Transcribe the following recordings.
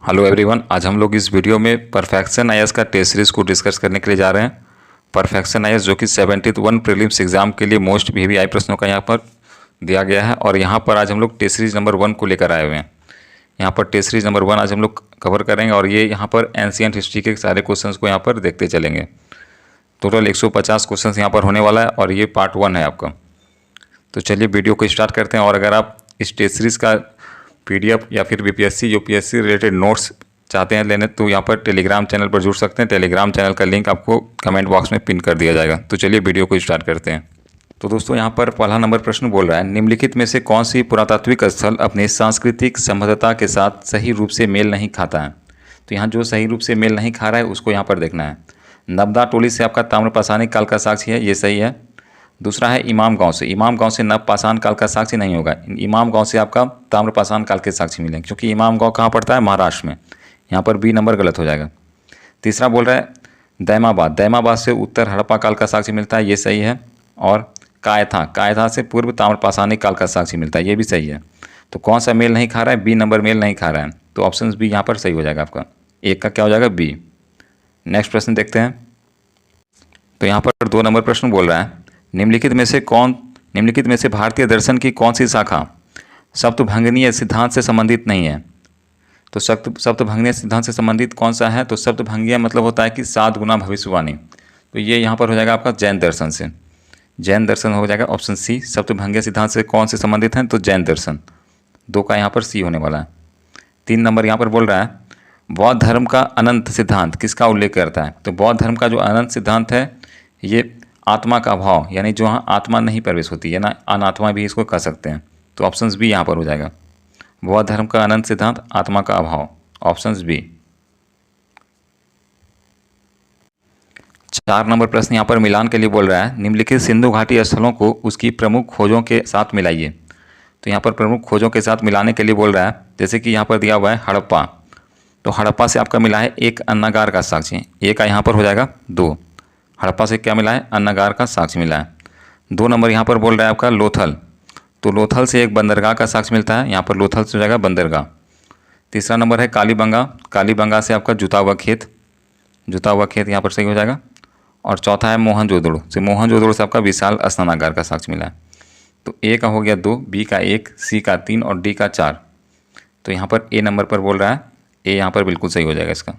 Hello everyone, आज हम लोग इस वीडियो में परफेक्शन आईएएस का टेस्ट सीरीज़ को डिस्कस करने के लिए जा रहे हैं। परफेक्शन आईएएस जो कि 71 प्रीलिम्स एग्जाम के लिए मोस्ट वीवीआई प्रश्नों का यहाँ पर दिया गया है और यहाँ पर आज हम लोग टेस्ट सीरीज नंबर 1 को लेकर आए हुए हैं। यहाँ पर टेस्ट सीरीज नंबर 1 आज हम लोग कवर करेंगे और ये यहाँ पर एंशिएंट हिस्ट्री के सारे क्वेश्चन को यहाँ पर देखते चलेंगे। टोटल 150 क्वेश्चन यहाँ पर होने वाला है और ये पार्ट 1 है आपका। तो चलिए वीडियो को स्टार्ट करते हैं। और अगर आप इस टेस्ट सीरीज़ का पीडीएफ या फिर बीपीएससी यूपीएससी रिलेटेड नोट्स चाहते हैं लेने तो यहाँ पर टेलीग्राम चैनल पर जुड़ सकते हैं। टेलीग्राम चैनल का लिंक आपको कमेंट बॉक्स में पिन कर दिया जाएगा। तो चलिए वीडियो को स्टार्ट करते हैं। तो दोस्तों यहाँ पर पहला नंबर प्रश्न बोल रहा है, निम्नलिखित में से कौन सी पुरातात्विक स्थल अपनी सांस्कृतिक संबद्धता के साथ सही रूप से मेल नहीं खाता है। तो यहाँ जो सही रूप से मेल नहीं खा रहा है उसको यहाँ पर देखना है। नबदा टोली से आपका ताम्रपाषाणी काल का साक्षी है, ये सही है। दूसरा है इमाम गांव से, इमाम गांव से नवपाषाण काल का साक्षी नहीं होगा। इमाम गांव से आपका ताम्रपाषाण काल के साक्षी मिलेंगे क्योंकि इमाम गांव कहाँ पड़ता है, महाराष्ट्र में। यहाँ पर बी नंबर गलत हो जाएगा। तीसरा बोल रहा है दैमाबाद, दैमाबाद से उत्तर हड़प्पा काल का साक्षी मिलता है, ये सही है। और कायथा, कायथा से पूर्व ताम्रपाषाणी काल का साक्षी मिलता है, ये भी सही है। तो कौन सा मेल नहीं खा रहा है, बी नंबर मेल नहीं खा रहा है। तो ऑप्शन बी यहाँ पर सही हो जाएगा आपका। एक का क्या हो जाएगा, बी। नेक्स्ट प्रश्न देखते हैं। तो यहाँ पर 2 नंबर प्रश्न बोल रहा है, निम्नलिखित में से भारतीय दर्शन की कौन सी शाखा सप्तभंगनीय सिद्धांत से संबंधित नहीं है। तो सप्तभंगनीय सिद्धांत से संबंधित कौन सा है, तो सप्तभंगीय मतलब होता है कि 7 गुना भविष्यवाणी। तो ये यहाँ पर हो जाएगा आपका जैन दर्शन से, जैन दर्शन हो जाएगा ऑप्शन सी। सप्तभंगीय सिद्धांत से कौन से संबंधित हैं, तो जैन दर्शन। 2 का यहाँ पर सी होने वाला है। 3 नंबर यहाँ पर बोल रहा है बौद्ध धर्म का अनंत सिद्धांत किसका उल्लेख करता है। तो बौद्ध धर्म का जो अनंत सिद्धांत है ये आत्मा का अभाव, यानी जो यहाँ आत्मा नहीं प्रवेश होती है ना, अनात्मा भी इसको कह सकते हैं। तो ऑप्शंस बी यहाँ पर हो जाएगा। बौद्ध धर्म का अनंत सिद्धांत, आत्मा का अभाव, ऑप्शंस बी। 4 नंबर प्रश्न यहाँ पर मिलान के लिए बोल रहा है, निम्नलिखित सिंधु घाटी स्थलों को उसकी प्रमुख खोजों के साथ मिलाइए। तो यहाँ पर प्रमुख खोजों के साथ मिलाने के लिए बोल रहा है, जैसे कि यहाँ पर दिया हुआ है हड़प्पा। तो हड़प्पा से आपका मिला है एक अन्नागार का साक्ष्य, एक का यहाँ पर हो जाएगा 2। हड़प्पा से क्या मिला है, अन्नागार का साक्ष्य मिला है। 2 नंबर यहाँ पर बोल रहा है आपका लोथल। तो लोथल से एक बंदरगाह का साक्ष्य मिलता है, यहाँ पर लोथल से हो जाएगा बंदरगाह। तीसरा नंबर है कालीबंगा, कालीबंगा से आपका जुता हुआ खेत, जुता हुआ खेत यहाँ पर सही हो जाएगा। और चौथा है मोहनजोदड़ो से, मोहनजोदड़ो से आपका विशाल स्नानागार का साक्ष्य मिला है। तो ए का हो गया 2, बी का 1, सी का 3 और डी का 4। तो यहाँ पर ए नंबर पर बोल रहा है, ए यहाँ पर बिल्कुल सही हो जाएगा इसका,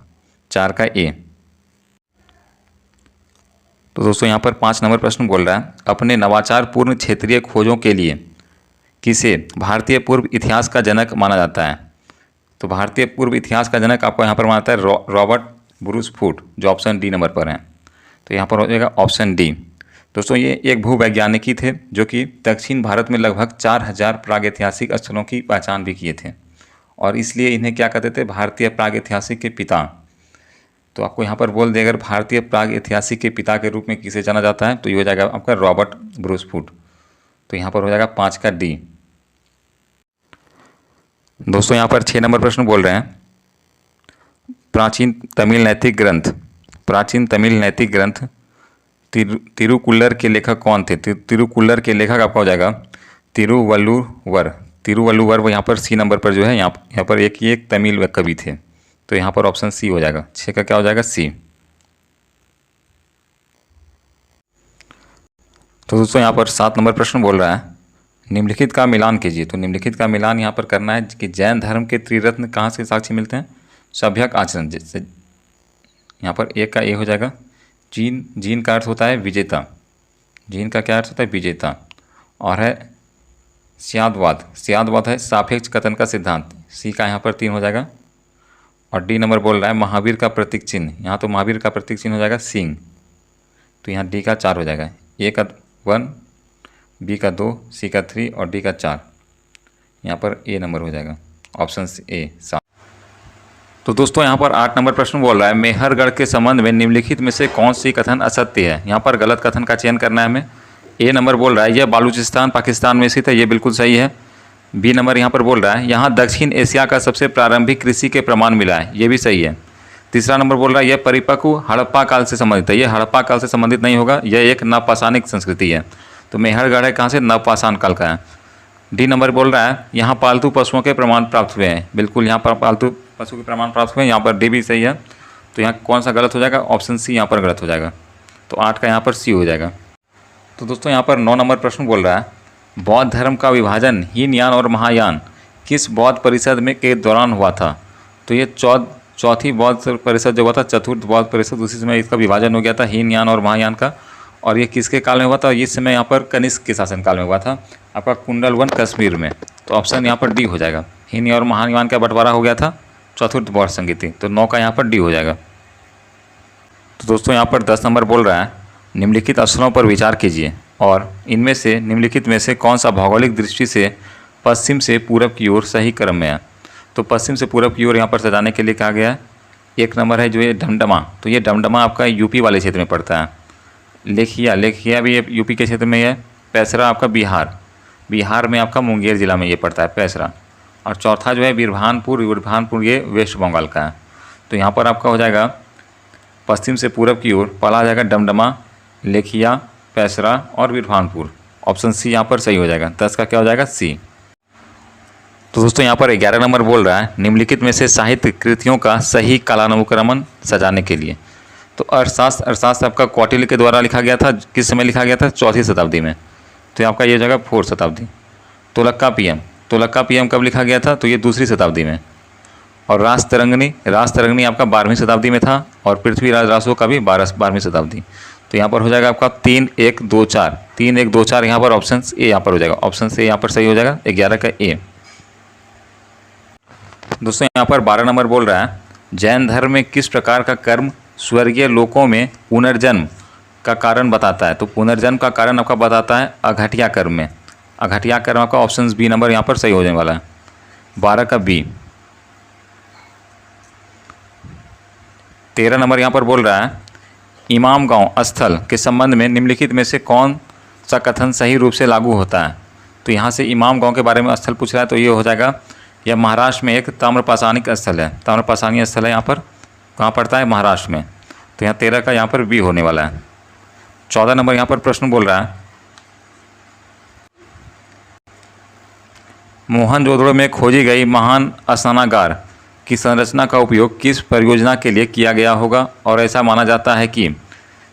4 का ए। तो दोस्तों यहाँ पर 5 नंबर प्रश्न बोल रहा है, अपने नवाचार पूर्ण क्षेत्रीय खोजों के लिए किसे भारतीय पूर्व इतिहास का जनक माना जाता है। तो भारतीय पूर्व इतिहास का जनक आपको यहाँ पर माना जाता है रॉबर्ट ब्रूस फूट, जो ऑप्शन डी नंबर पर है। तो यहाँ पर हो जाएगा ऑप्शन डी। दोस्तों ये एक भूवैज्ञानिकी थे जो कि दक्षिण भारत में लगभग 4000 प्रागैतिहासिक स्थलों की पहचान भी किए थे और इसलिए इन्हें क्या कहते थे, भारतीय प्रागैतिहासिक के पिता। तो आपको यहाँ पर बोल दे, अगर भारतीय प्राग ऐतिहासिक के पिता के रूप में किसे जाना जाता है, तो ये हो जाएगा आपका रॉबर्ट ब्रूस फूट। तो यहाँ पर हो जाएगा 5 का डी। दोस्तों यहाँ पर 6 नंबर प्रश्न बोल रहे हैं, प्राचीन तमिल नैतिक ग्रंथ, प्राचीन तमिल नैतिक ग्रंथ तिरुकुल्लर के लेखक कौन थे। तिरुकुल्लर के लेखक आपका हो जाएगा तिरुवल्लुवर। तिरुवल्लुवर वो यहाँ पर सी नंबर पर जो है, यहाँ पर एक तमिल कवि थे। तो यहाँ पर ऑप्शन सी हो जाएगा, 6 का क्या हो जाएगा, सी। तो दोस्तों यहाँ पर 7 नंबर प्रश्न बोल रहा है, निम्नलिखित का मिलान कीजिए। तो निम्नलिखित का मिलान यहाँ पर करना है कि जैन धर्म के त्रिरत्न कहाँ से साक्षी मिलते हैं, सभ्यक आचरण। जैसे यहाँ पर एक का ए हो जाएगा। जीन, जीन का अर्थ होता है विजेता, जीन का क्या अर्थ होता है, विजेता। और है स्यादवाद, स्यादवाद है सापेक्ष कथन का सिद्धांत, सी का यहाँ पर 3 हो जाएगा। और डी नंबर बोल रहा है महावीर का प्रतीक चिन्ह, यहाँ तो महावीर का प्रतीक चिन्ह हो जाएगा सिंह। तो यहाँ डी का 4 हो जाएगा, ए का 1, बी का 2, सी का 3 और डी का 4। यहाँ पर ए नंबर हो जाएगा, ऑप्शन ए 7। तो दोस्तों यहाँ पर 8 नंबर प्रश्न बोल रहा है, मेहरगढ़ के संबंध में निम्नलिखित में से कौन सी कथन असत्य है। यहाँ पर गलत कथन का चयन करना है हमें। ए नंबर बोल रहा है यह बालूचिस्तान पाकिस्तान में स्थित है, ये बिल्कुल सही है। बी नंबर यहाँ पर बोल रहा है यहाँ दक्षिण एशिया का सबसे प्रारंभिक कृषि के प्रमाण मिला है, ये भी सही है। तीसरा नंबर बोल रहा है यह परिपक्व हड़प्पा काल से संबंधित है, यह हड़प्पा काल से संबंधित नहीं होगा, यह एक नवपाषाणिक संस्कृति है। तो मेहरगढ़ है कहाँ से, नवपाषाण काल का है। डी नंबर बोल रहा है यहाँ पालतू पशुओं के प्रमाण प्राप्त हुए हैं, बिल्कुल यहाँ पर पालतू पशु के प्रमाण प्राप्त हुए। यहाँ पर डी भी सही है। तो यहाँ कौन सा गलत हो जाएगा? ऑप्शन सी यहाँ पर गलत हो जाएगा। तो 8 का यहाँ पर सी हो जाएगा। तो दोस्तों यहाँ पर 9 नंबर प्रश्न बोल रहा है बौद्ध धर्म का विभाजन हीनयान और महायान किस बौद्ध परिषद में के दौरान हुआ था? तो ये चौथी बौद्ध परिषद जो हुआ था, चतुर्थ बौद्ध परिषद, उसी समय इसका विभाजन हो गया था हीनयान और महायान का। और ये किसके काल में हुआ था? इस समय यहाँ पर कनिष्क के शासनकाल में हुआ था, आपका कुंडलवन कश्मीर में। तो ऑप्शन यहाँ पर डी हो जाएगा। हीन और महायान का बंटवारा हो गया था चतुर्थ बौद्ध संगीति। तो 9 का यहाँ पर डी हो जाएगा। तो दोस्तों यहाँ पर 10 नंबर बोल रहा है निम्नलिखित स्थलों पर विचार कीजिए और इनमें से निम्नलिखित में से कौन सा भौगोलिक दृष्टि से पश्चिम से पूरब की ओर सही क्रम में है? तो पश्चिम से पूरब की ओर यहाँ पर सजाने के लिए कहा गया है। 1 नंबर है जो ये डमडमा। तो ये डमडमा आपका यूपी वाले क्षेत्र में पड़ता है। लेखिया भी ये यूपी के क्षेत्र में है। पैसरा आपका बिहार में आपका मुंगेर जिला में ये पड़ता है पैसरा। और चौथा जो है बिरभानपुर ये वेस्ट बंगाल का है। तो यहाँ पर आपका हो जाएगा पश्चिम से पूरब की ओर पहला आ जाएगा डमडमा, लेखिया, पैसरा और बिरभानपुर। ऑप्शन सी यहाँ पर सही हो जाएगा। 10 का क्या हो जाएगा? सी। तो दोस्तों यहाँ पर 11 नंबर बोल रहा है निम्नलिखित में से साहित्य कृतियों का सही कालानुक्रमण सजाने के लिए। तो अर्थशास्त्र आपका कौटिल्य के द्वारा लिखा गया था। किस समय लिखा गया था? 4वीं शताब्दी में। तो आपका ये जगह 4th शताब्दी। तोलक्का पीएम कब लिखा गया था? तो ये 2री शताब्दी में। और राजतरंगिणी आपका 12वीं शताब्दी में था। और पृथ्वीराज रासो का भी 12वीं शताब्दी। तो यहाँ पर हो जाएगा आपका 3, 1, 2, 4 3, 1, 2, 4 यहाँ पर ऑप्शन ए यहाँ पर हो जाएगा। ऑप्शन ए यहाँ पर सही हो जाएगा। 11 का ए। दोस्तों यहाँ पर 12 नंबर बोल रहा है जैन धर्म में किस प्रकार का कर्म स्वर्गीय लोकों में पुनर्जन्म का कारण बताता है? तो पुनर्जन्म का कारण आपका बताता है अघटिया कर्म में। अघटिया कर्म आपका ऑप्शन बी नंबर यहाँ पर सही होने वाला है। 12 का बी। 13 नंबर यहाँ पर बोल रहा है इमाम गांव स्थल के संबंध में निम्नलिखित में से कौन सा कथन सही रूप से लागू होता है? तो यहाँ से इमाम गांव के बारे में स्थल पूछ रहा है। तो ये हो जाएगा यह महाराष्ट्र में एक ताम्रपाषाणिक स्थल है। ताम्रपाषाणीय स्थल है यहाँ पर। कहाँ पड़ता है? महाराष्ट्र में। तो यहाँ 13 का यहाँ पर बी होने वाला है। 14 नंबर यहाँ पर प्रश्न बोल रहा है मोहनजोदड़ो में खोजी गई महान स्नानागार की संरचना का उपयोग किस परियोजना के लिए किया गया होगा और ऐसा माना जाता है कि?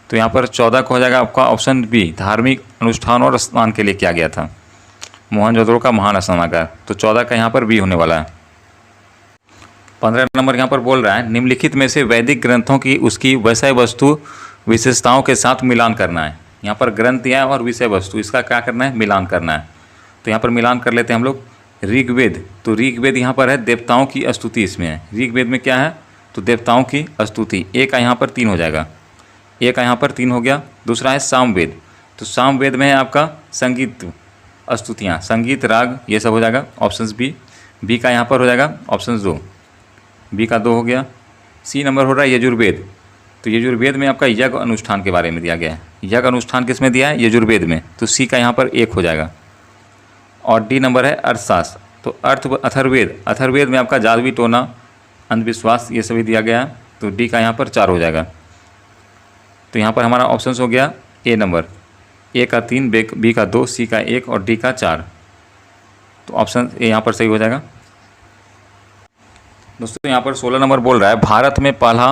तो यहाँ पर 14 को हो जाएगा आपका ऑप्शन बी धार्मिक अनुष्ठान और स्नान के लिए किया गया था मोहनजोदड़ो का महान स्नानागार। तो 14 का यहाँ पर बी होने वाला है। 15 नंबर यहाँ पर बोल रहा है निम्नलिखित में से वैदिक ग्रंथों की उसकी विषय वस्तु विशेषताओं के साथ मिलान करना है। यहाँ पर ग्रंथ दिया है और विषय वस्तु, इसका क्या करना है? मिलान करना है। तो यहाँ पर मिलान कर लेते हैं हम लोग। ऋग्वेद, तो ऋग्वेद यहाँ पर है देवताओं की स्तुति इसमें है। ऋग्वेद में क्या है? तो देवताओं की स्तुति। ए का यहाँ पर 3 हो जाएगा। ए का यहाँ पर 3 हो गया। दूसरा है सामवेद। तो सामवेद में है आपका संगीत स्तुतियाँ, संगीत राग ये सब हो जाएगा। Option B. बी का यहाँ पर हो जाएगा ऑप्शन 2। बी का 2 हो गया। सी नंबर हो रहा है यजुर्वेद। तो यजुर्वेद में आपका यज्ञ अनुष्ठान के बारे में दिया गया है। यज्ञ अनुष्ठान किस में दिया है? यजुर्वेद में। तो सी का यहाँ पर 1 हो जाएगा। और डी नंबर है अर्थशास्त्र। तो अथर्ववेद में आपका जादुई टोना, अंधविश्वास ये सभी दिया गया है। तो डी का यहाँ पर 4 हो जाएगा। तो यहाँ पर हमारा ऑप्शन हो गया ए नंबर। ए का 3, बी का 2, सी का 1 और डी का 4। तो ऑप्शन ए यहाँ पर सही हो जाएगा। दोस्तों यहाँ पर 16 नंबर बोल रहा है भारत में पहला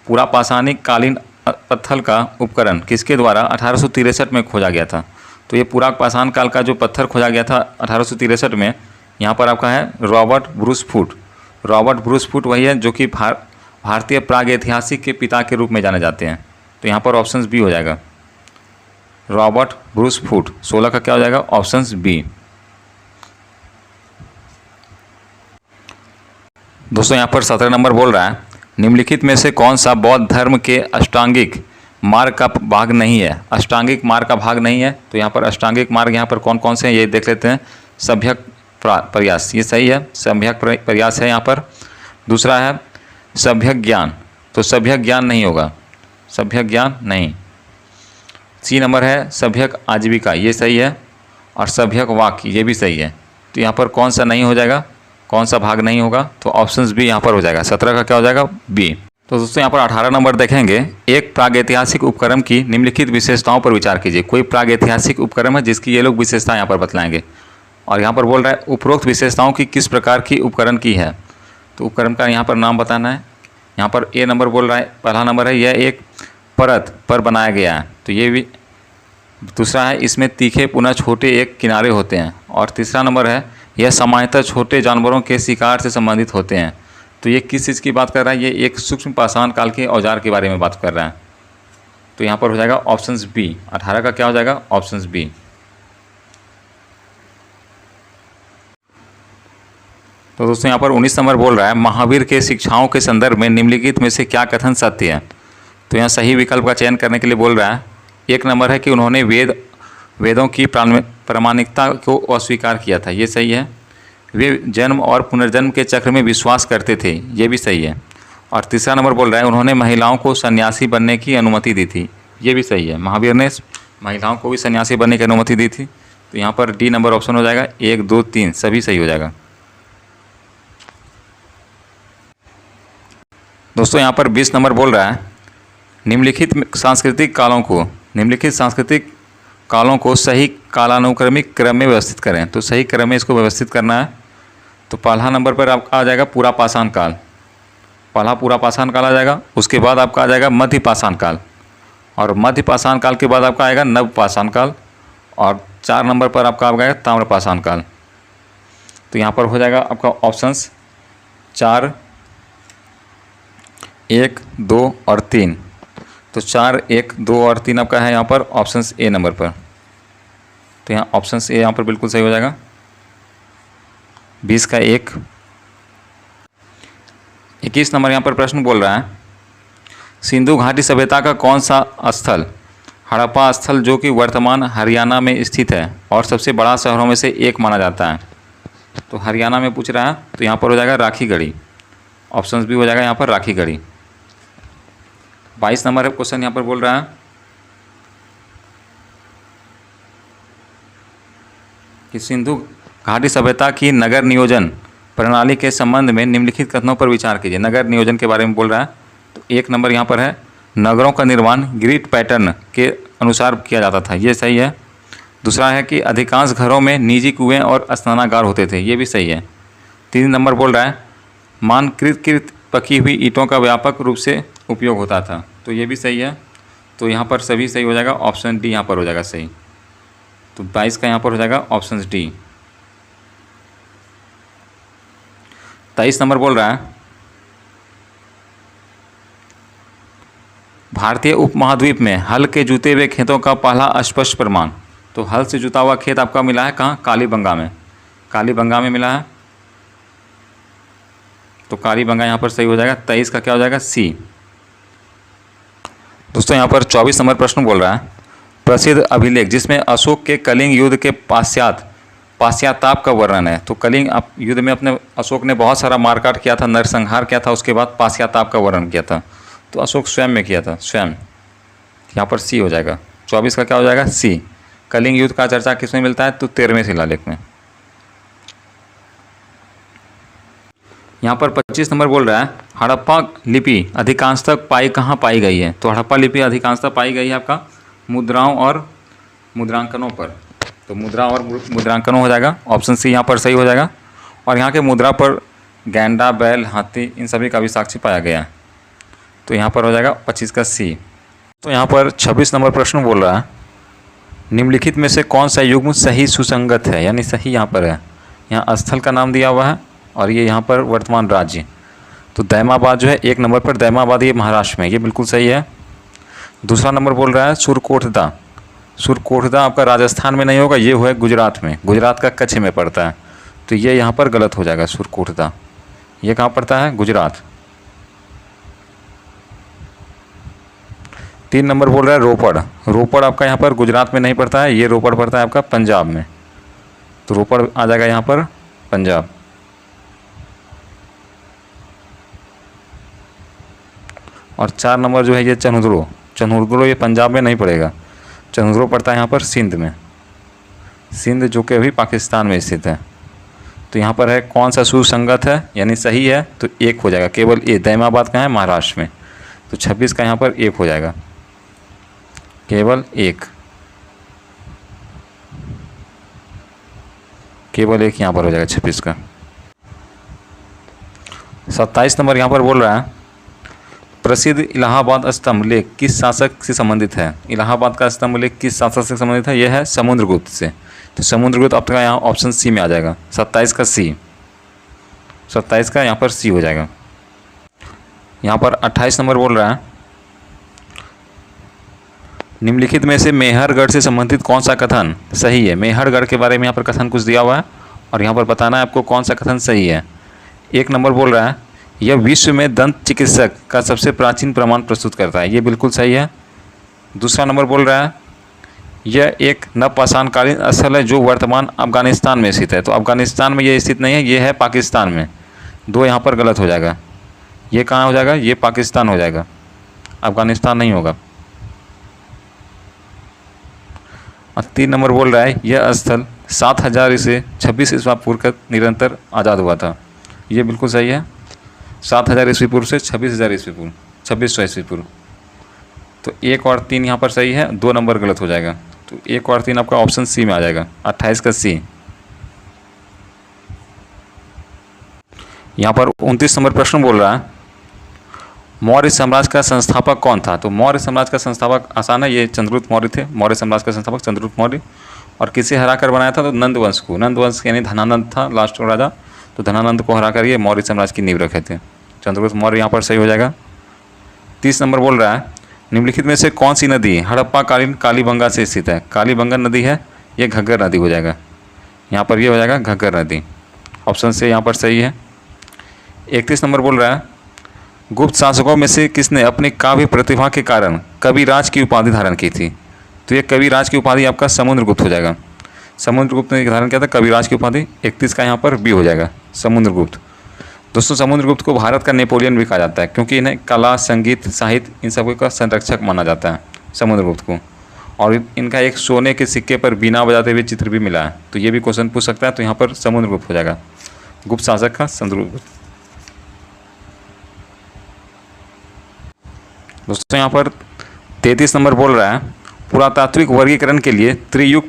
पूरा पाषाणिक कालीन पत्थर का उपकरण किसके द्वारा 1863 में खोजा गया था? तो ये पूरा पाषाण काल का जो पत्थर खोजा गया था 1863 में, यहाँ पर आपका है Robert Bruce Foote. Robert Bruce Foote वही है जो कि भारतीय प्रागैतिहासिक के पिता के रूप में जाने जाते हैं। तो यहाँ पर ऑप्शन बी हो जाएगा रॉबर्ट ब्रूस फूट। 16 का क्या हो जाएगा? Option B. दोस्तों यहाँ पर 17 नंबर बोल रहा है निम्नलिखित में से कौन सा बौद्ध धर्म के अष्टांगिक मार्ग का भाग नहीं है? अष्टांगिक मार्ग का भाग नहीं है। तो यहाँ पर अष्टांगिक मार्ग यहाँ पर कौन कौन से हैं ये देख लेते हैं। सभ्यक प्रयास, ये सही है, सभ्यक प्रयास है यहाँ पर। दूसरा है सभ्यक ज्ञान। तो सभ्यक ज्ञान नहीं होगा, सभ्यक ज्ञान नहीं। सी नंबर है सभ्यक आजीविका, ये सही है। और सभ्यक वाक्य ये भी सही है। तो यहाँ पर कौन सा नहीं हो जाएगा, कौन सा भाग नहीं होगा? तो ऑप्शन बी यहाँ पर हो जाएगा। 17 का क्या हो जाएगा? बी। तो दोस्तों यहाँ पर 18 नंबर देखेंगे एक प्रागैतिहासिक उपक्रम की निम्नलिखित विशेषताओं पर विचार कीजिए। कोई प्रागैतिहासिक उपक्रम है जिसकी ये लोग विशेषता यहाँ पर बतलाएंगे। और यहाँ पर बोल रहा है उपरोक्त विशेषताओं की किस प्रकार की उपकरण की है? तो उपक्रम का यहाँ पर नाम बताना है। यहाँ पर ए नंबर बोल रहा है, पहला नंबर है यह एक परत पर बनाया गया है, तो ये भी। दूसरा है इसमें तीखे पुनः छोटे एक किनारे होते हैं। और तीसरा नंबर है यह सामान्यतः छोटे जानवरों के शिकार से संबंधित होते हैं। तो ये किस चीज़ की बात कर रहा है? ये एक सूक्ष्म पाषाण काल के औजार के बारे में बात कर रहा है। तो यहाँ पर हो जाएगा ऑप्शन बी, 18 का क्या हो जाएगा? Option B. तो दोस्तों यहाँ पर 19 नंबर बोल रहा है महावीर के शिक्षाओं के संदर्भ में निम्नलिखित में से क्या कथन सत्य है? तो यहाँ सही विकल्प का चयन करने के लिए बोल रहा है। एक नंबर है कि उन्होंने वेदों की प्रामाणिकता को अस्वीकार किया था, ये सही है। वे जन्म और पुनर्जन्म के चक्र में विश्वास करते थे, ये भी सही है। और तीसरा नंबर बोल रहा है उन्होंने महिलाओं को सन्यासी बनने की अनुमति दी थी, ये भी सही है। महावीर ने महिलाओं को भी सन्यासी बनने की अनुमति दी थी। तो यहाँ पर डी नंबर ऑप्शन हो जाएगा, 1, 2, 3 सभी सही हो जाएगा। दोस्तों यहाँ पर 20 नंबर बोल रहा है निम्नलिखित सांस्कृतिक कालों को सही कालानुक्रमिक क्रम में व्यवस्थित करें। तो सही क्रम में इसको व्यवस्थित करना है। तो पहला नंबर पर आपका आ जाएगा पूरा पाषाण काल, पहला पूरा पाषाण काल आ जाएगा। उसके बाद आपका आ जाएगा मध्य पाषाण काल, और मध्य पाषाण काल के बाद आपका आएगा नव पाषाण काल, और 4 नंबर पर आपका आ जाएगा ताम्र पाषाण काल। तो यहाँ पर हो जाएगा आपका ऑप्शंस 4, 1, 2 और 3। तो 4, 1, 2 और 3 आपका है यहाँ पर ऑप्शंस ए नंबर पर। तो यहाँ ऑप्शंस ए यहाँ पर बिल्कुल सही हो जाएगा। 20 का 1। 21 नंबर यहाँ पर प्रश्न बोल रहा है सिंधु घाटी सभ्यता का कौन सा स्थल हड़प्पा स्थल जो कि वर्तमान हरियाणा में स्थित है और सबसे बड़ा शहरों में से एक माना जाता है? तो हरियाणा में पूछ रहा है, तो यहाँ पर हो जाएगा राखीगढ़ी, ऑप्शंस भी हो जाएगा यहाँ पर राखीगढ़ी। 22 नंबर क्वेश्चन यहाँ पर बोल रहा है कि सिंधु घाटी सभ्यता की नगर नियोजन प्रणाली के संबंध में निम्नलिखित कथनों पर विचार कीजिए। नगर नियोजन के बारे में बोल रहा है। तो 1 नंबर यहाँ पर है नगरों का निर्माण ग्रिड पैटर्न के अनुसार किया जाता था, ये सही है। दूसरा है कि अधिकांश घरों में निजी कुएं और स्नानागार होते थे, ये भी सही है। 3 नंबर बोल रहा है मानकृत पकी हुई ईंटों का व्यापक रूप से उपयोग होता था, तो ये भी सही है। तो यहाँ पर सभी सही हो जाएगा, ऑप्शन डी यहाँ पर हो जाएगा सही। तो 22 का यहाँ पर हो जाएगा ऑप्शन डी। 23 नंबर बोल रहा है भारतीय उपमहाद्वीप में हल के जुते हुए खेतों का पहला स्पष्ट प्रमाण। तो हल से जुता हुआ खेत आपका मिला है कहाँ? कालीबंगा में, कालीबंगा में मिला है। तो कालीबंगा यहाँ पर सही हो जाएगा। 23 का क्या हो जाएगा? सी। दोस्तों यहाँ पर 24 नंबर प्रश्न बोल रहा है प्रसिद्ध अभिलेख जिसमें अशोक के कलिंग युद्ध के पाश्चाताप का वर्णन है। तो कलिंग युद्ध में अपने अशोक ने बहुत सारा मारकाट किया था, नरसंहार किया था, उसके बाद पाश्चाताप का वर्णन किया था। तो अशोक स्वयं में किया था, स्वयं। यहाँ पर सी हो जाएगा। 24 का क्या हो जाएगा? सी। कलिंग युद्ध का चर्चा किसमें मिलता है? तो 13वें शिलालेख में। यहाँ पर 25 नंबर बोल रहा है हड़प्पा लिपि अधिकांशतः कहाँ पाई गई है? तो हड़प्पा लिपि अधिकांशतः पाई गई है आपका मुद्राओं और मुद्रांकनों पर। तो मुद्रा और मुद्रांकनों हो जाएगा, ऑप्शन सी यहाँ पर सही हो जाएगा। और यहाँ के मुद्रा पर गैंडा, बैल, हाथी इन सभी का भी साक्ष्य पाया गया है। तो यहाँ पर हो जाएगा 25 का सी। तो यहाँ पर 26 नंबर प्रश्न बोल रहा है निम्नलिखित में से कौन सा युग्म सही सुसंगत है, यानी सही यहाँ पर है। यहाँ स्थल का नाम दिया हुआ है और ये यहाँ पर वर्तमान राज्य। तो दैमाबाद जो है 1 नंबर पर, दैमाबाद ये महाराष्ट्र में, ये बिल्कुल सही है। दूसरा नंबर बोल रहा है सुरकोटदा। सुरकोटदा आपका राजस्थान में नहीं होगा, ये है गुजरात में, गुजरात का कच्छ में पड़ता है। तो ये यहाँ पर गलत हो जाएगा। सुरकोटदा ये कहाँ पड़ता है? गुजरात। 3 नंबर बोल रहा है रोपड़। रोपड़ आपका यहाँ पर गुजरात में नहीं पड़ता है, ये रोपड़ पड़ता है आपका पंजाब में। तो रोपड़ आ जाएगा यहाँ पर पंजाब। और 4 नंबर जो है ये चन्हुद्रो। चन्हुद्रो ये पंजाब में नहीं पड़ेगा, चन्हुद्रो पड़ता है यहाँ पर सिंध में, सिंध जो कि अभी पाकिस्तान में स्थित है। तो यहाँ पर है कौन सा सुसंगत है, यानी सही है, तो 1 हो जाएगा। केवल ए दैमाबाद का है महाराष्ट्र में। तो 26 का यहाँ पर 1 हो जाएगा, केवल 1, केवल 1 यहाँ पर हो जाएगा 26 का। 27 नंबर यहाँ पर बोल रहा है प्रसिद्ध इलाहाबाद स्तंभ लेख किस शासक से संबंधित है। इलाहाबाद का स्तंभ लेख किस शासक से संबंधित है, यह है समुद्रगुप्त से। तो समुद्रगुप्त आपका यहाँ ऑप्शन सी में आ जाएगा, 27 का सी, 27 का यहाँ पर सी हो जाएगा। यहाँ पर 28 नंबर बोल रहा है निम्नलिखित में से मेहरगढ़ से संबंधित कौन सा कथन सही है। मेहरगढ़ के बारे में यहाँ पर कथन कुछ दिया हुआ है और यहाँ पर बताना है आपको कौन सा कथन सही है। 1 नंबर बोल रहा है यह विश्व में दंत चिकित्सक का सबसे प्राचीन प्रमाण प्रस्तुत करता है, ये बिल्कुल सही है। दूसरा नंबर बोल रहा है यह एक नवपाषाणकालीन स्थल है जो वर्तमान अफगानिस्तान में स्थित है। तो अफगानिस्तान में ये स्थित नहीं है, ये है पाकिस्तान में। 2 यहाँ पर गलत हो जाएगा, ये कहाँ हो जाएगा, ये पाकिस्तान हो जाएगा, अफगानिस्तान नहीं होगा। और 3 नंबर बोल रहा है यह स्थल 7000 से 26 ईस्वी पूर्व तक निरंतर आज़ाद हुआ था, ये बिल्कुल सही है। 7000 ईस्वी पूर्व से 26,000 ईस्वी पूर्व, 2600 ईस्वी पूर्व। तो 1 और 3 यहाँ पर सही है, 2 नंबर गलत हो जाएगा। तो 1 और 3 आपका ऑप्शन सी में आ जाएगा, 28 का सी। यहाँ पर 29 नंबर प्रश्न बोल रहा है मौर्य साम्राज्य का संस्थापक कौन था। तो मौर्य साम्राज्य का संस्थापक आसान है, ये चंद्रगुप्त मौर्य थे। मौर्य साम्राज्य का संस्थापक चंद्रगुप्त मौर्य। और किसे हराकर बनाया था, तो नंद वंश को। नंद वंश यानी धनानंद था लास्ट राजा, तो धनानंद को हराकर ये मौर्य साम्राज्य की नींव रखे थे। चंद्रगुप्त मौर्य यहाँ पर सही हो जाएगा। 30 नंबर बोल रहा है निम्नलिखित में से कौन सी नदी हड़प्पाकालीन कालीबंगा से स्थित है। कालीबंगा नदी है, ये घग्गर नदी हो जाएगा। यहाँ पर ये हो जाएगा घग्गर नदी, ऑप्शन से यहाँ पर सही है। 31 नंबर बोल रहा है गुप्त शासकों में से किसने अपनी काव्य प्रतिभा के कारण कविराज की उपाधि धारण की थी। तो ये कविराज की उपाधि आपका समुद्रगुप्त हो जाएगा। समुद्रगुप्त ने धारण किया था कविराज की उपाधि। 31 का यहाँ पर बी हो जाएगा, समुद्रगुप्त। दोस्तों समुद्रगुप्त को भारत का नेपोलियन भी कहा जाता है क्योंकि इन्हें कला, संगीत, साहित्य इन सब का संरक्षक माना जाता है समुद्रगुप्त को। और इनका एक सोने के सिक्के पर बीना बजाते हुए चित्र भी मिला है, तो ये भी क्वेश्चन पूछ सकता है। तो यहाँ पर समुद्रगुप्त हो जाएगा, गुप्त शासक का समुद्रगुप्त। दोस्तों यहाँ पर 33 नंबर बोल रहा है पुरातात्विक वर्गीकरण के लिए त्रियुग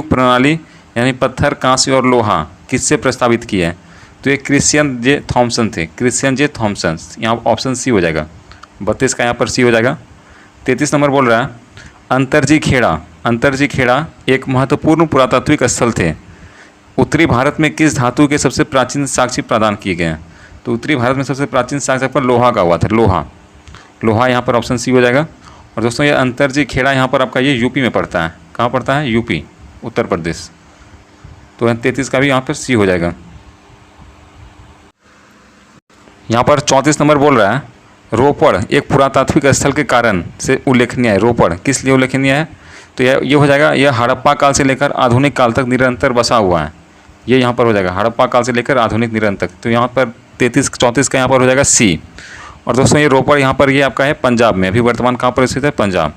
प्रणाली यानी पत्थर, कांस्य और लोहा किससे प्रस्तावित की है। तो ये क्रिश्चियन जे थॉमसन थे, क्रिश्चियन जे थॉमसन। यहाँ ऑप्शन सी हो जाएगा, 32 का यहाँ पर सी हो जाएगा। 33 नंबर बोल रहा है अंतरजी खेड़ा एक महत्वपूर्ण पुरातात्विक स्थल थे। उत्तरी भारत में किस धातु के सबसे प्राचीन साक्ष्य प्रदान किए गए हैं। तो उत्तरी भारत में सबसे प्राचीन साक्ष्य पर लोहा का हुआ था, लोहा यहाँ पर ऑप्शन सी हो जाएगा। और दोस्तों ये अंतरजी खेड़ा यहाँ पर आपका ये यूपी में पड़ता है। कहाँ पड़ता है, यूपी, उत्तर प्रदेश। तो 33 का भी यहाँ पर सी हो जाएगा। यहाँ पर 34 नंबर बोल रहा है रोपड़ एक पुरातात्विक स्थल के कारण से उल्लेखनीय है। रोपड़ किस लिए उल्लेखनीय है, तो ये हो जाएगा यह हड़प्पा काल से लेकर आधुनिक काल तक निरंतर बसा हुआ है। ये यहाँ पर हो जाएगा हड़प्पा काल से लेकर आधुनिक निरंतर तक। तो यहाँ पर 34 का यहाँ पर हो जाएगा सी। और दोस्तों ये रोपड़ यहाँ पर ये आपका है पंजाब में, अभी वर्तमान कहाँ पर स्थित है, पंजाब।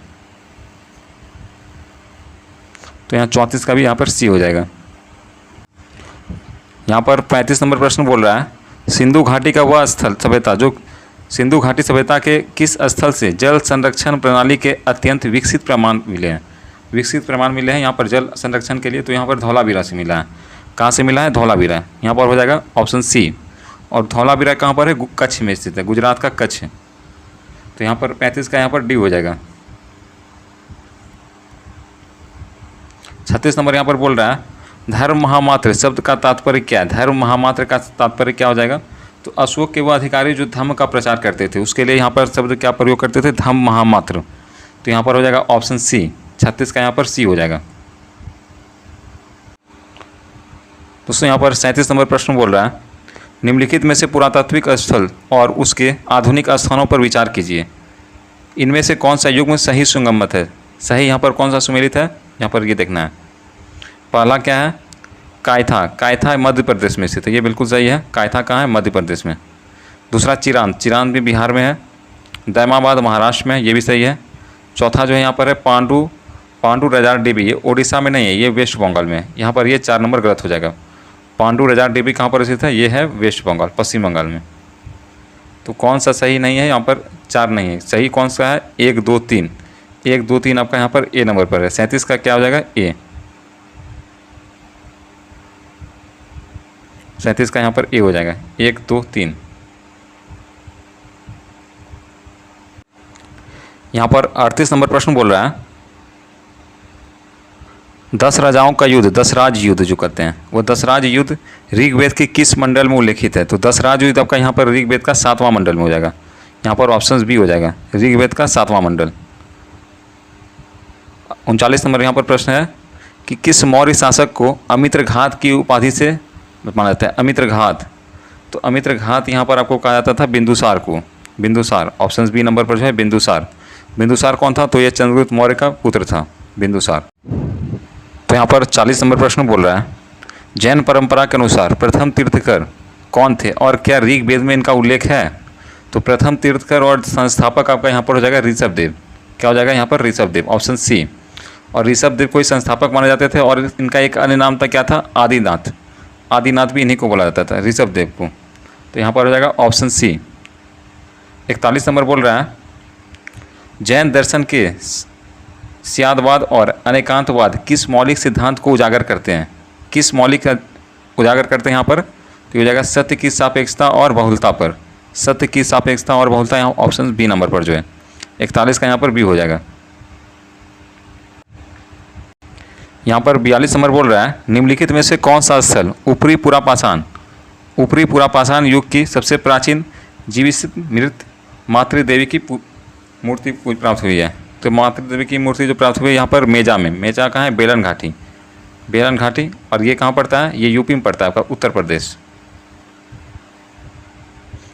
तो यहाँ 34 का भी यहाँ पर सी हो जाएगा। यहाँ पर 35 नंबर प्रश्न बोल रहा है सिंधु घाटी का वह स्थल सभ्यता जो सिंधु घाटी सभ्यता के किस स्थल से जल संरक्षण प्रणाली के अत्यंत विकसित प्रमाण मिले हैं। यहाँ पर जल संरक्षण के लिए तो यहाँ पर धौलावीरा से मिला है। कहाँ से मिला है, धौलावीरा। यहाँ पर हो जाएगा ऑप्शन सी। और धौलावीरा कहाँ पर है, कच्छ में स्थित है, गुजरात का कच्छ। तो यहाँ पर 35 का यहाँ पर डी हो जाएगा। 36 नंबर यहाँ पर बोल रहा है धर्म महामात्र शब्द का तात्पर्य क्या है। धर्म महामात्र का तात्पर्य क्या हो जाएगा, तो अशोक के वह अधिकारी जो धर्म का प्रचार करते थे उसके लिए यहाँ पर शब्द क्या प्रयोग करते थे, धम्म महामात्र। तो यहाँ पर हो जाएगा ऑप्शन सी, 36 का यहाँ पर सी हो जाएगा। दोस्तों यहाँ पर 37 नंबर प्रश्न बोल रहा है निम्नलिखित में से पुरातात्विक स्थल और उसके आधुनिक स्थानों पर विचार कीजिए। इनमें से कौन सा युग में सही सुगमत है। सही यहाँ पर कौन सा सुमेलित है, यहाँ पर ये देखना है। पहला क्या है, कायथा मध्य प्रदेश में स्थित है, ये बिल्कुल सही है। कायथा कहाँ है, मध्य प्रदेश में। दूसरा चिरान भी बिहार में है। दैमाबाद महाराष्ट्र में, ये भी सही है। चौथा जो है यहाँ पर है पांडु रजार डेबी, ये उड़ीसा में नहीं है, ये वेस्ट बंगाल में है। यहाँ पर ये 4 नंबर गलत हो जाएगा। पांडु रजार डेबी कहाँ पर स्थित है, ये है वेस्ट बंगाल, पश्चिम बंगाल में। तो कौन सा सही नहीं है, यहाँ पर 4 नहीं है। सही कौन सा है, 1 2 3। 1 2 3 आपका यहाँ पर ए नंबर पर है। 37 का क्या हो जाएगा, ए। 37 का यहाँ पर ए हो जाएगा। 1 2 3। यहाँ पर 38 नंबर प्रश्न बोल रहा है 10 राजाओं का युद्ध, 10 राज युद्ध जो कहते हैं, वो 10 राज युद्ध ऋग्वेद के किस मंडल में उल्लेखित है? तो 10 राज युद्ध आपका यहाँ पर ऋग्वेद का 7वां मंडल में हो जाएगा। यहाँ पर ऑप्शन बी हो जाएगा, ऋग्वेद का 7वां मंडल। 39 नंबर यहाँ पर प्रश्न है कि किस मौर्य शासक को अमित्रघात की उपाधि से माना जाता है? अमित्रघात, तो अमित्रघात यहाँ पर आपको कहा जाता था बिंदुसार को। बिंदुसार, ऑप्शन बी नंबर पर जो है बिंदुसार। बिंदुसार कौन था? तो ये चंद्रगुप्त मौर्य का पुत्र था बिंदुसार। तो यहाँ पर 40 नंबर प्रश्न बोल रहा है जैन परंपरा के अनुसार प्रथम तीर्थकर कौन थे और क्या ऋग्वेद में इनका उल्लेख है? तो प्रथम तीर्थकर और संस्थापक आपका यहाँ पर हो जाएगा ऋषभदेव। क्या हो जाएगा यहाँ पर? Rishabhdev, option C. और ऋषभदेव कोई संस्थापक माने जाते थे और इनका एक अन्य नाम था, क्या था? आदिनाथ। आदिनाथ भी इन्हीं को बोला जाता था, ऋषभदेव को। तो यहाँ पर हो जाएगा ऑप्शन सी। 41 नंबर बोल रहा है जैन दर्शन के स्यादवाद और अनेकांतवाद किस मौलिक सिद्धांत को उजागर करते हैं? किस मौलिक उजागर करते हैं यहाँ पर? तो हो जाएगा सत्य की सापेक्षता और बहुलता पर। सत्य की सापेक्षता और बहुलता, यहाँ ऑप्शन बी नंबर पर जो है 41 का यहाँ पर बी हो जाएगा। यहाँ पर 42 नंबर बोल रहा है निम्नलिखित में से कौन सा स्थल ऊपरी पुरापाषाण, ऊपरी पुरापाषाण युग की सबसे प्राचीन जीवित मृत मातृदेवी की मूर्ति प्राप्त हुई है? तो मातृदेवी की मूर्ति जो प्राप्त हुई है यहाँ पर मेजा में। मेजा कहाँ है? बेलन घाटी। बेलन घाटी। और ये कहाँ पड़ता है? ये यूपी में पड़ता है आपका, उत्तर प्रदेश।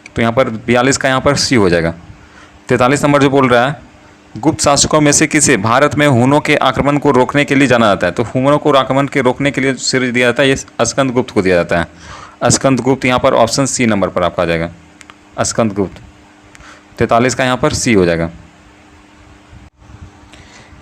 तो यहाँ पर 42 का यहाँ पर सी हो जाएगा। 43 नंबर जो बोल रहा है गुप्त शासकों में से किसे भारत में हुनों के आक्रमण को रोकने के लिए जाना जाता है? तो हुनों को आक्रमण के रोकने के लिए सिर दिया जाता है, ये स्कंद गुप्त को दिया जाता है। स्कंद गुप्त यहाँ पर ऑप्शन सी नंबर पर आपका आ जाएगा, स्कंद गुप्त। 43 का यहाँ पर सी हो जाएगा।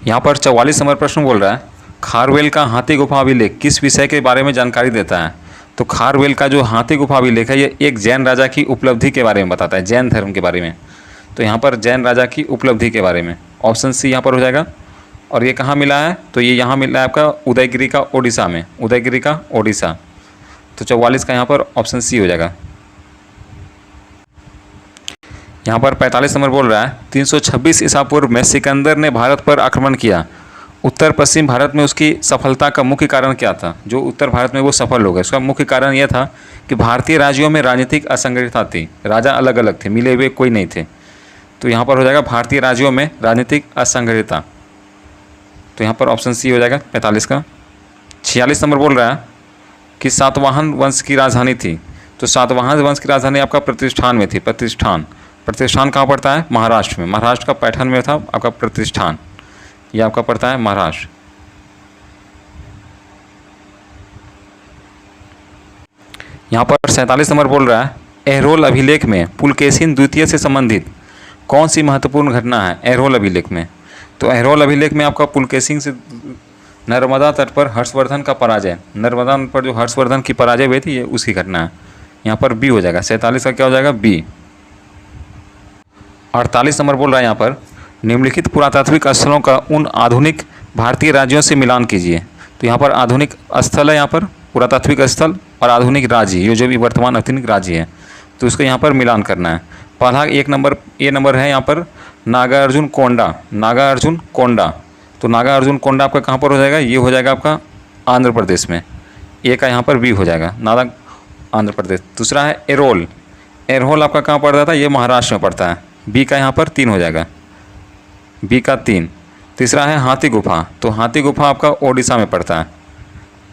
यहाँ पर 44 नंबर प्रश्न बोल रहा है खारवेल का हाथी गुफा अभिलेख किस विषय के बारे में जानकारी देता है? तो खारवेल का जो हाथी गुफा अभिलेख है ये एक जैन राजा की उपलब्धि के बारे में बताता है, जैन धर्म के बारे में। तो यहाँ पर जैन राजा की उपलब्धि के बारे में ऑप्शन सी यहाँ पर हो जाएगा। और ये कहाँ मिला है? तो ये यहाँ मिला है आपका उदयगिरी का ओडिशा में, उदयगिरी का ओडिशा। तो 44 का यहाँ पर ऑप्शन सी हो जाएगा। यहाँ पर 45 नंबर बोल रहा है 326 ईसा पूर्व में सिकंदर ने भारत पर आक्रमण किया। उत्तर पश्चिम भारत में उसकी सफलता का मुख्य कारण क्या था? जो उत्तर भारत में वो सफल हो गए, उसका मुख्य कारण यह था कि भारतीय राज्यों में राजनीतिक असंगठितता थी, राजा अलग अलग थे, मिले हुए कोई नहीं थे। तो यहाँ पर हो जाएगा भारतीय राज्यों में राजनीतिक असंगठितता। तो यहाँ पर ऑप्शन सी हो जाएगा 45 का। 46 नंबर बोल रहा है कि सातवाहन वंश की राजधानी थी। तो सातवाहन वंश की राजधानी आपका प्रतिष्ठान में थी। प्रतिष्ठान, प्रतिष्ठान कहाँ पड़ता है? महाराष्ट्र में। महाराष्ट्र का पैठण में था आपका प्रतिष्ठान, ये आपका पड़ता है महाराष्ट्र। यहाँ पर 47 नंबर बोल रहा है एहरोल अभिलेख में पुलकेशिन द्वितीय से संबंधित कौन सी महत्वपूर्ण घटना है? एहरोल अभिलेख में, तो एहरोल अभिलेख में आपका पुलकेशिन से नर्मदा तट पर हर्षवर्धन का पराजय, नर्मदा पर जो हर्षवर्धन की पराजय हुई थी, ये उसकी घटना है। यहाँ पर बी हो जाएगा। 47 का क्या हो जाएगा? बी। 48 नंबर बोल रहा है यहाँ पर निम्नलिखित पुरातात्विक स्थलों का उन आधुनिक भारतीय राज्यों से मिलान कीजिए। तो यहाँ पर आधुनिक स्थल है, यहाँ पर पुरातात्विक स्थल और आधुनिक राज्य, ये जो भी वर्तमान आधुनिक राज्य है, तो उसको यहाँ पर मिलान करना है। पहला एक नंबर ए नंबर है यहाँ पर नागार्जुन कोंडा, नागार्जुन कोंडा। तो नागार्जुन कोंडा आपका कहाँ पर हो जाएगा? ये हो जाएगा आपका आंध्र प्रदेश में। ए का यहाँ पर बी हो जाएगा, नागा आंध्र प्रदेश। दूसरा है एरोल, एरोल आपका कहाँ पड़ता था? ये महाराष्ट्र में पड़ता है। बी का यहाँ पर 3 हो जाएगा, बी का 3। तीसरा है हाथी गुफा, तो हाथी गुफा आपका ओडिशा में पड़ता है।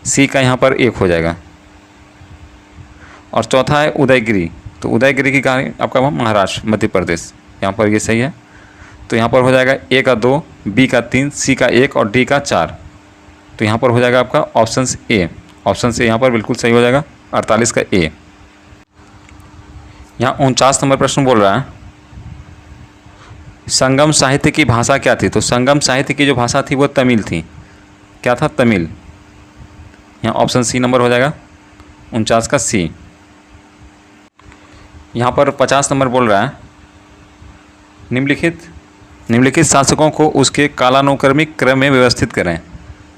सी का यहाँ पर 1 हो जाएगा। और चौथा है उदयगिरी, तो उदयगिरी की कहानी आपका महाराष्ट्र, मध्य प्रदेश, यहाँ पर ये सही है। तो यहाँ पर हो जाएगा ए का 2, बी का 3, सी का 1 और डी का 4। तो यहाँ पर हो जाएगा आपका ऑप्शन ए, ऑप्शन से यहाँ पर बिल्कुल सही हो जाएगा, 48 का ए। यहाँ 49 नंबर प्रश्न बोल रहा है संगम साहित्य की भाषा क्या थी? तो संगम साहित्य की जो भाषा थी वो तमिल थी। क्या था? तमिल। यहाँ ऑप्शन सी नंबर हो जाएगा, 49 का सी। यहाँ पर 50 नंबर बोल रहा है निम्नलिखित शासकों को उसके कालानुक्रमिक क्रम में व्यवस्थित करें।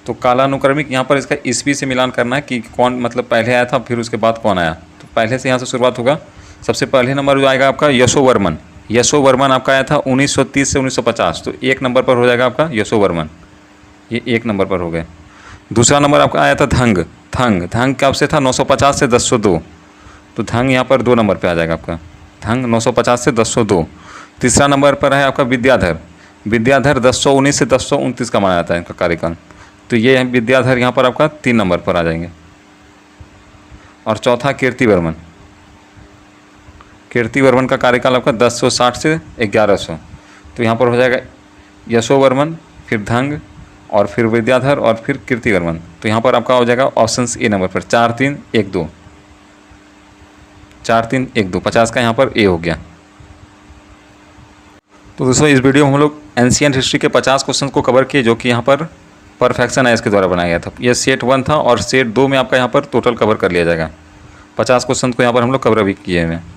तो कालानुक्रमिक यहाँ पर इसका ईस्वी से मिलान करना है कि कौन मतलब पहले आया था फिर उसके बाद कौन आया। तो पहले से यहाँ से शुरुआत होगा। सबसे पहले नंबर जो आएगा आपका यशोवर्मन। यशोवर्मन आपका आया था 1930 से 1950, तो 1 नंबर पर हो जाएगा आपका यशोवर्मन, ये 1 नंबर पर हो गए। दूसरा नंबर आपका आया था धंग। धंग कब से था 950 से 1002, तो धंग यहाँ पर 2 नंबर पे आ जाएगा आपका, धंग 950 से 1002। तीसरा नंबर पर है आपका विद्याधर। विद्याधर 1019 से 1029 का माना जाता है इनका कार्यकाल, तो ये है विद्याधर, यहाँ पर आपका 3 नंबर पर आ जाएंगे। और चौथा कीर्तिवर्मन। कीर्तिवर्मन का कार्यकाल आपका 1060 से 1100, तो यहाँ पर हो जाएगा यशोवर्मन, फिर धंग और फिर विद्याधर और फिर कीर्तिवर्मन। तो यहाँ पर आपका हो जाएगा ऑप्शन ए नंबर पर 4312, 4312, 50 का यहाँ पर ए हो गया। तो दोस्तों इस वीडियो में हम लोग एंशिएंट हिस्ट्री के 50 क्वेश्चन को कवर किए, जो कि यहाँ पर परफेक्शन आईएएस के द्वारा बनाया गया था। ये सेट 1 था और सेट 2 में आपका यहाँ पर टोटल कवर कर लिया जाएगा। 50 क्वेश्चन को यहाँ पर हम लोग कवर भी किए हुए हैं।